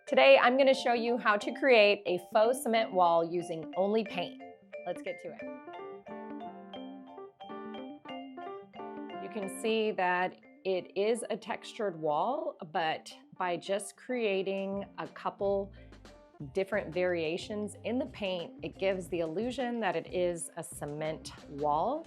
Today, I'm going to show you how to create a faux cement wall using only paint. Let's get to it. You can see that it is a textured wall, but by just creating a couple different variations in the paint, it gives the illusion that it is a cement wall.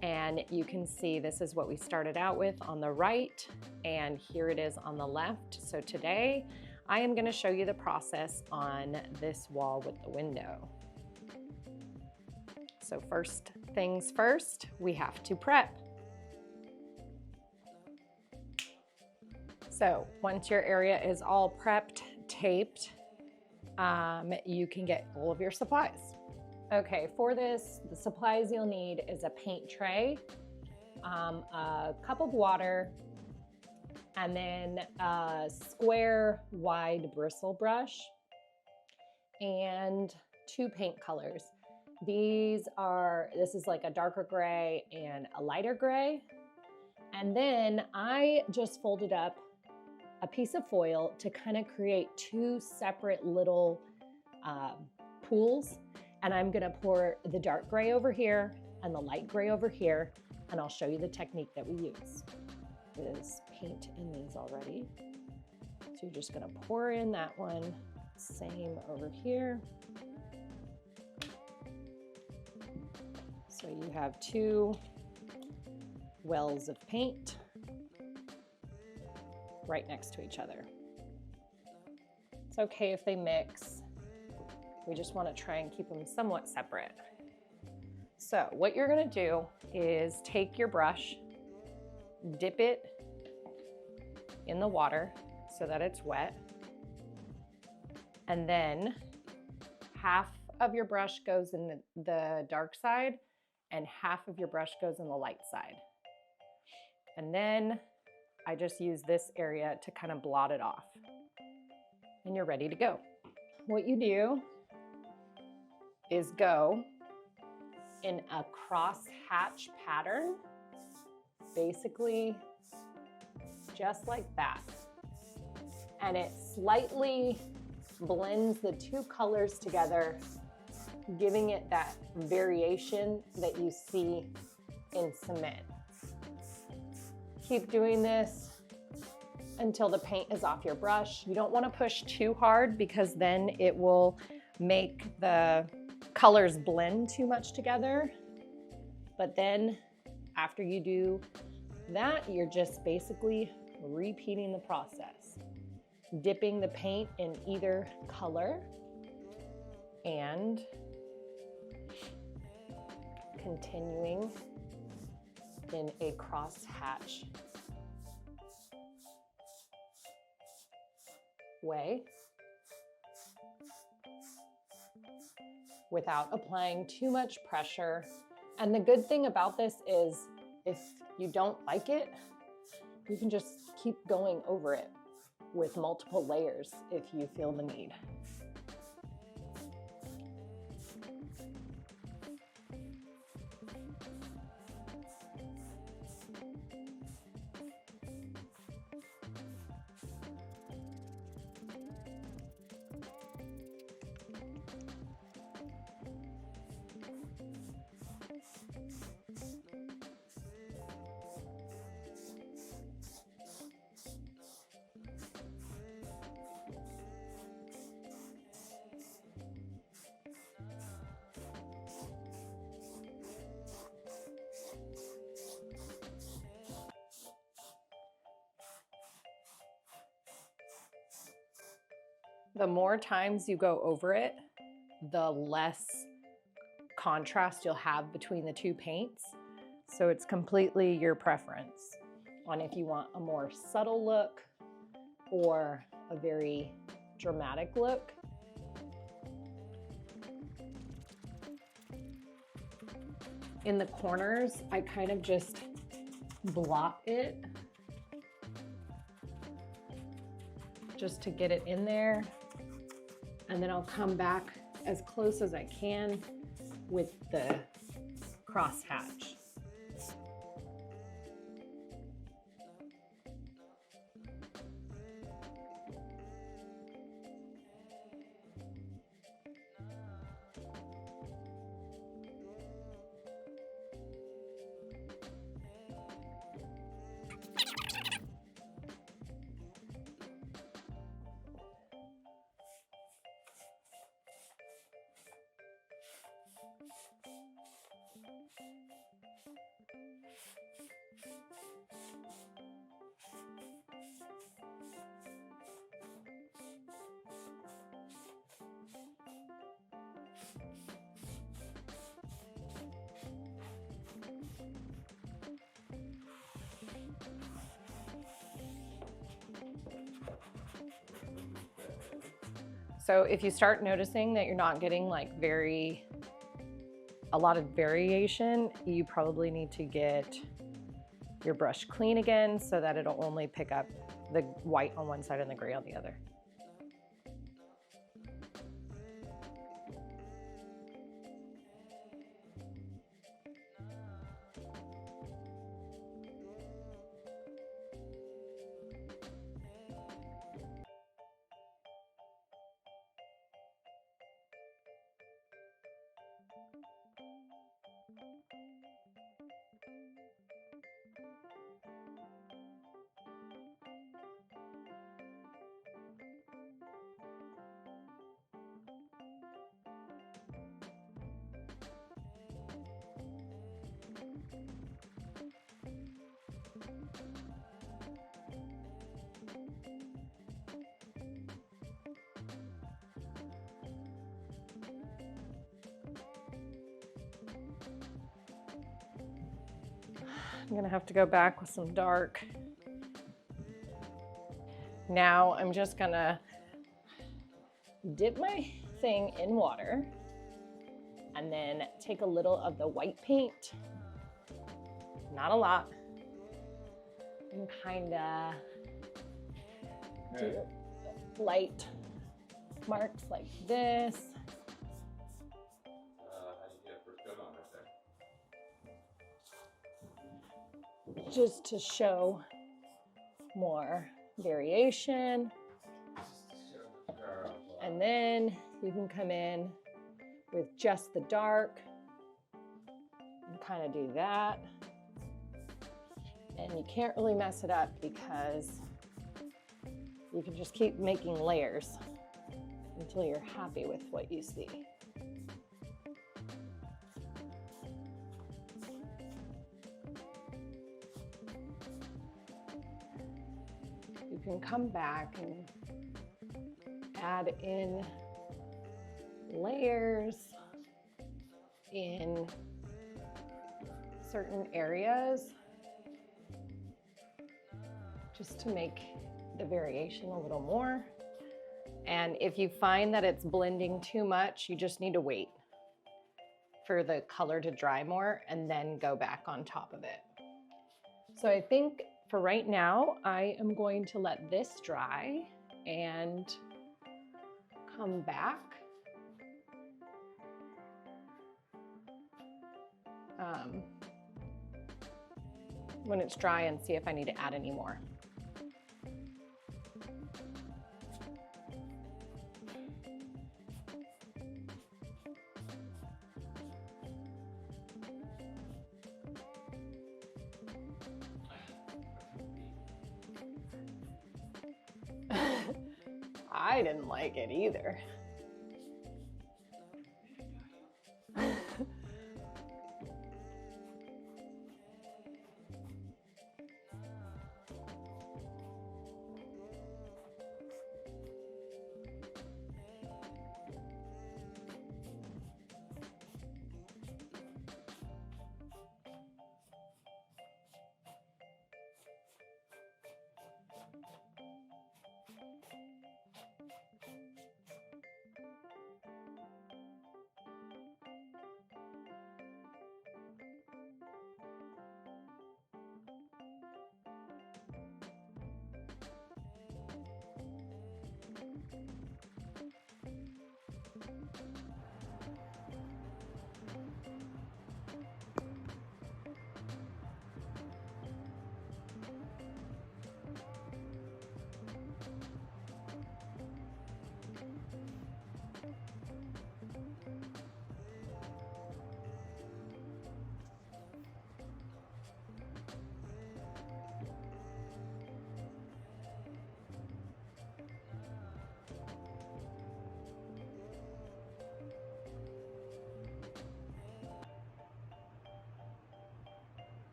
And you can see this is what we started out with on the right, and here it is on the left. So today, I am going to show you the process on this wall with the window. So first things first, we have to prep. So once your area is all prepped, taped, you can get all of your supplies. Okay, for this, the supplies you'll need is a paint tray, a cup of water, and then a square wide bristle brush and 2 paint colors. This is like a darker gray and a lighter gray. And then I just folded up a piece of foil to kind of create 2 separate little pools. And I'm gonna pour the dark gray over here and the light gray over here, and I'll show you the technique that we use. There's paint in these already. So you're just gonna pour in that one, same over here. So you have 2 wells of paint right next to each other. It's okay if they mix. We just want to try and keep them somewhat separate. So what you're going to do is take your brush, dip it in the water so that it's wet, and then half of your brush goes in the dark side and half of your brush goes in the light side. And then I just use this area to kind of blot it off. And you're ready to go. What you do is go in a crosshatch pattern, basically just like that. And it slightly blends the 2 colors together, giving it that variation that you see in cement. Keep doing this until the paint is off your brush. You don't want to push too hard because then it will make the colors blend too much together. But then after you do that, you're just basically repeating the process, dipping the paint in either color and continuing in a crosshatch way without applying too much pressure. And the good thing about this is if you don't like it, you can just keep going over it with multiple layers if you feel the need. The more times you go over it, the less contrast you'll have between the 2 paints. So it's completely your preference on if you want a more subtle look or a very dramatic look. In the corners, I kind of just blot it just to get it in there. And then I'll come back as close as I can with the crosshatch. So if you start noticing that you're not getting like a lot of variation, you probably need to get your brush clean again so that it'll only pick up the white on one side and the gray on the other. I'm gonna have to go back with some dark. Now I'm just gonna dip my thing in water and then take a little of the white paint, not a lot, and kinda do light marks like this. Just to show more variation. And then you can come in with just the dark and kind of do that. And you can't really mess it up because you can just keep making layers until you're happy with what you see. You can come back and add in layers in certain areas just to make the variation a little more. And if you find that it's blending too much, you just need to wait for the color to dry more and then go back on top of it. So I think for right now, I am going to let this dry and come back. When it's dry and see if I need to add any more. I didn't like it either.